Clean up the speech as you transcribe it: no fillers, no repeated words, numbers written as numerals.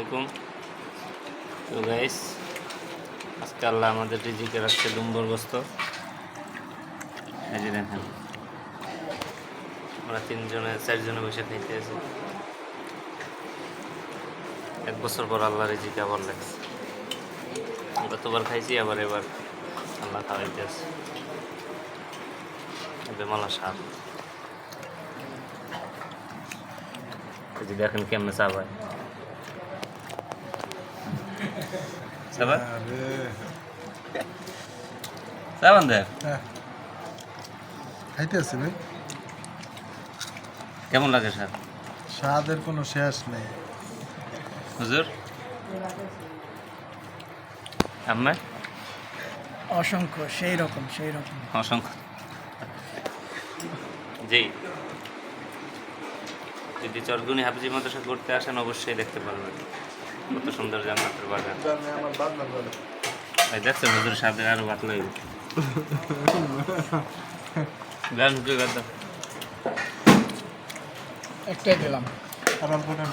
আলাইকুম। তো গাইস, আজকে আল্লাহ আমাদের রিজিকে রাখছে ডুম্বর গোস্ত। এই যে দেখেন, আমরা চারজনে বসে খাইতে আছি। 1 বছর পর আল্লাহ রিজিকে আবার লাগছে। গতবার খাইছি, এবার আল্লাহ খাওয়াইতে আছে। বেমালা স্বাদ। এই যে দেখেন কেমনে চাবায়। চাবান দেখ খাইতে আছি ভাই। কেমন লাগে স্যার? স্বাদের কোনো শেষ নেই। হুজুর আম্মা অসংখ্য, সেই রকম অসংখ্য। জি, যদি চরগুনি হাফজি মাদ্রাসা ঘুরতে আসেন অবশ্যই দেখতে পারবেন কত সুন্দর জান্নাতের বাগান। ভাই দেখছেন হুজুর সাথে আরো ভাত লাগবে। গান হুজুর গান দাও। একটাই দিলাম। আর অল্প টাইম